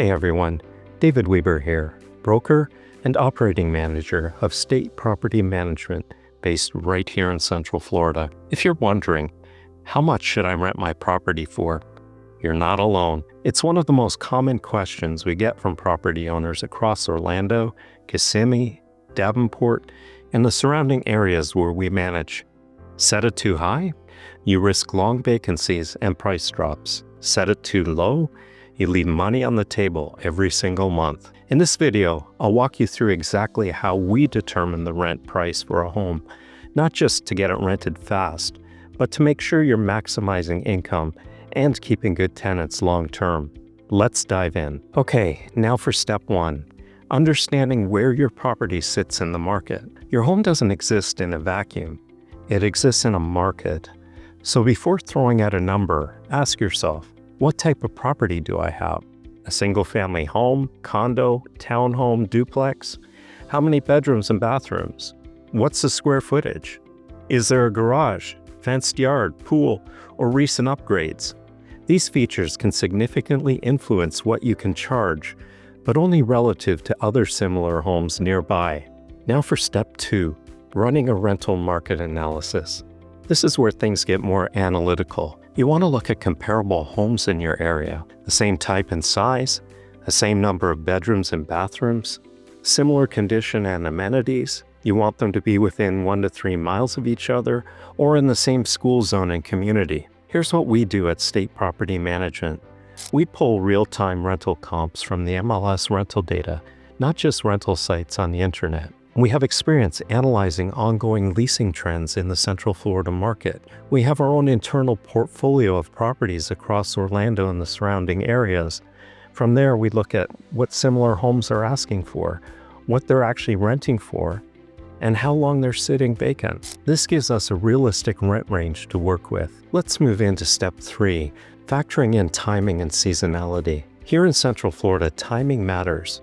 Hey everyone, David Weber here, broker and operating manager of State Property Management based right here in Central Florida. If you're wondering, how much should I rent my property for? You're not alone. It's one of the most common questions we get from property owners across Orlando, Kissimmee, Davenport, and the surrounding areas where we manage. Set it too high? You risk long vacancies and price drops. Set it too low? You leave money on the table every single month. In this video, I'll walk you through exactly how we determine the rent price for a home, not just to get it rented fast, but to make sure you're maximizing income and keeping good tenants long term. Let's dive in. Okay, now for step one, understanding where your property sits in the market. Your home doesn't exist in a vacuum. It exists in a market. So before throwing out a number, ask yourself, what type of property do I have? A single-family home, condo, townhome, duplex? How many bedrooms and bathrooms? What's the square footage? Is there a garage, fenced yard, pool, or recent upgrades? These features can significantly influence what you can charge, but only relative to other similar homes nearby. Now for step two, running a rental market analysis. This is where things get more analytical. You want to look at comparable homes in your area, the same type and size, the same number of bedrooms and bathrooms, similar condition and amenities. You want them to be within 1 to 3 miles of each other or in the same school zone and community. Here's what we do at State Property Management. We pull real-time rental comps from the MLS rental data, not just rental sites on the internet. We have experience analyzing ongoing leasing trends in the Central Florida market. We have our own internal portfolio of properties across Orlando and the surrounding areas. From there, we look at what similar homes are asking for, what they're actually renting for, and how long they're sitting vacant. This gives us a realistic rent range to work with. Let's move into step three, factoring in timing and seasonality. Here in Central Florida, timing matters.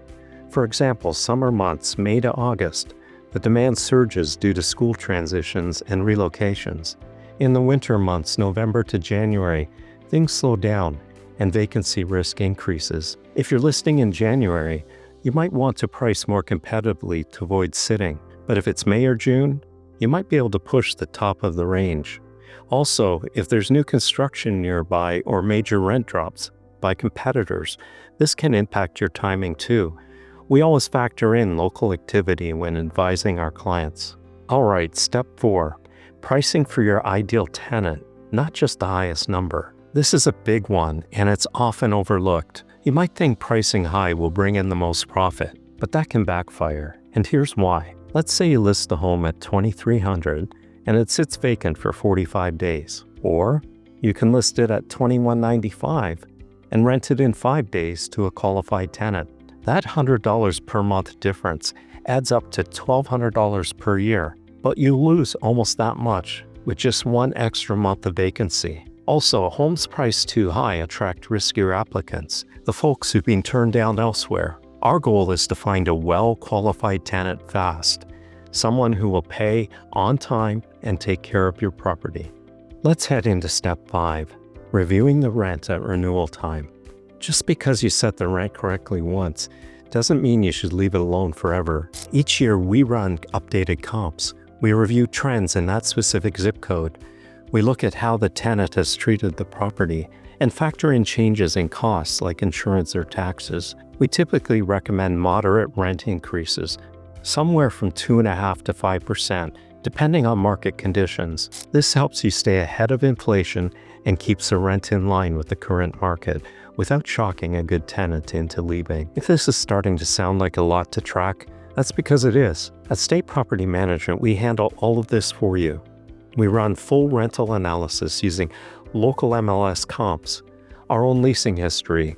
For example, summer months, May to August, the demand surges due to school transitions and relocations. In the winter months, November to January, things slow down and vacancy risk increases. If you're listing in January, you might want to price more competitively to avoid sitting. But if it's May or June, you might be able to push the top of the range. Also, if there's new construction nearby or major rent drops by competitors, this can impact your timing too. We always factor in local activity when advising our clients. All right, step four, pricing for your ideal tenant, not just the highest number. This is a big one, and it's often overlooked. You might think pricing high will bring in the most profit, but that can backfire, and here's why. Let's say you list the home at $2,300 and it sits vacant for 45 days. Or you can list it at $2,195 and rent it in 5 days to a qualified tenant. That $100 per month difference adds up to $1,200 per year, but you lose almost that much with just one extra month of vacancy. Also, homes priced too high attract riskier applicants, the folks who've been turned down elsewhere. Our goal is to find a well-qualified tenant fast, someone who will pay on time and take care of your property. Let's head into step five, reviewing the rent at renewal time. Just because you set the rent correctly once doesn't mean you should leave it alone forever. Each year we run updated comps. We review trends in that specific zip code. We look at how the tenant has treated the property and factor in changes in costs like insurance or taxes. We typically recommend moderate rent increases, somewhere from 2.5% to 5%, depending on market conditions. This helps you stay ahead of inflation and keeps the rent in line with the current market without shocking a good tenant into leaving. If this is starting to sound like a lot to track, that's because it is. At State Property Management, we handle all of this for you. We run full rental analysis using local MLS comps, our own leasing history,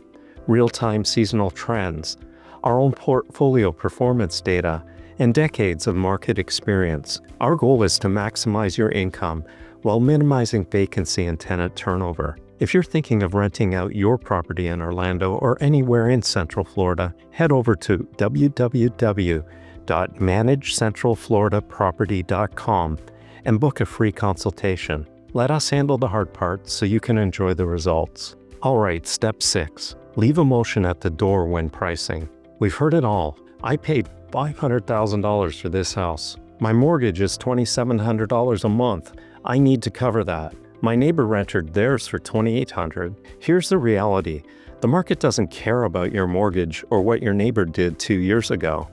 real-time seasonal trends, our own portfolio performance data, and decades of market experience. Our goal is to maximize your income while minimizing vacancy and tenant turnover. If you're thinking of renting out your property in Orlando or anywhere in Central Florida, head over to www.managecentralfloridaproperty.com and book a free consultation. Let us handle the hard part so you can enjoy the results. All right, step 6, Leave emotion at the door when pricing. We've heard it all. I paid $500,000 for this house. My mortgage is $2,700 a month. I need to cover that. My neighbor rented theirs for $2,800. Here's the reality. The market doesn't care about your mortgage or what your neighbor did 2 years ago.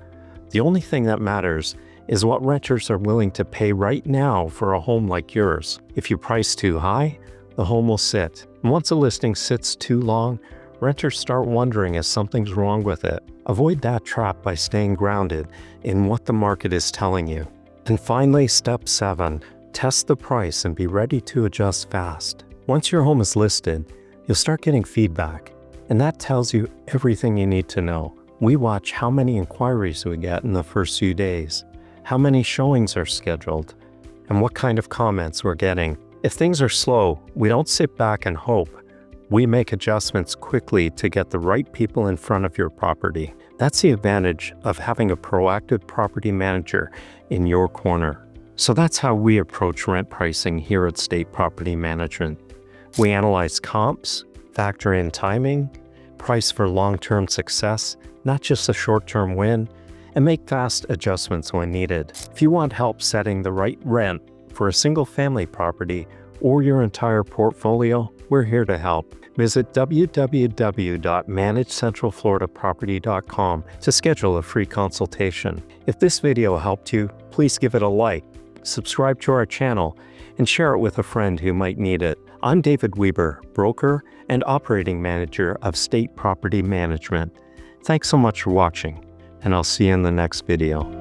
The only thing that matters is what renters are willing to pay right now for a home like yours. If you price too high, the home will sit. And once a listing sits too long, renters start wondering if something's wrong with it. Avoid that trap by staying grounded in what the market is telling you. And finally, step 7, test the price and be ready to adjust fast. Once your home is listed, you'll start getting feedback, and that tells you everything you need to know. We watch how many inquiries we get in the first few days, how many showings are scheduled, and what kind of comments we're getting. If things are slow, we don't sit back and hope. We make adjustments quickly to get the right people in front of your property. That's the advantage of having a proactive property manager in your corner. So that's how we approach rent pricing here at State Property Management. We analyze comps, factor in timing, price for long-term success, not just a short-term win, and make fast adjustments when needed. If you want help setting the right rent for a single-family property or your entire portfolio, we're here to help. Visit www.managecentralfloridaproperty.com to schedule a free consultation. If this video helped you, please give it a like, subscribe to our channel, and share it with a friend who might need it. I'm David Weber, broker and operating manager of State Property Management. Thanks so much for watching, and I'll see you in the next video.